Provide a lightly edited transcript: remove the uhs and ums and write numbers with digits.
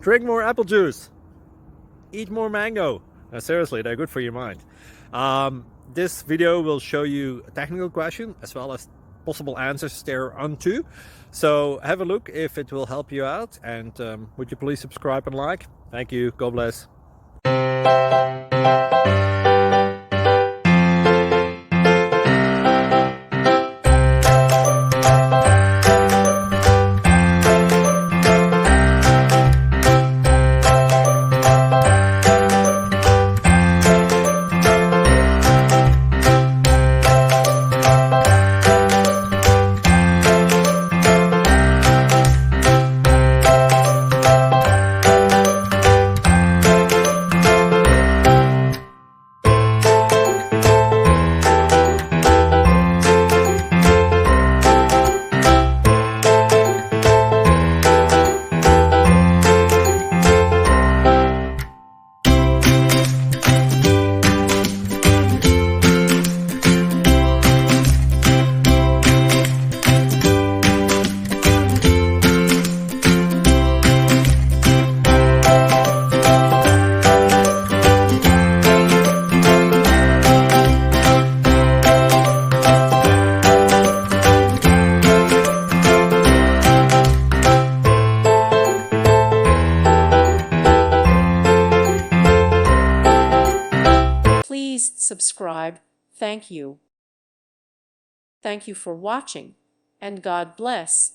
Drink more apple juice. Eat more mango. No, seriously, they're good for your mind. This video will show you a technical question as well as possible answers thereunto. So have a look if it will help you out, and would you please subscribe and like? Thank you. God bless. Please subscribe. Thank you. Thank you for watching, and God bless.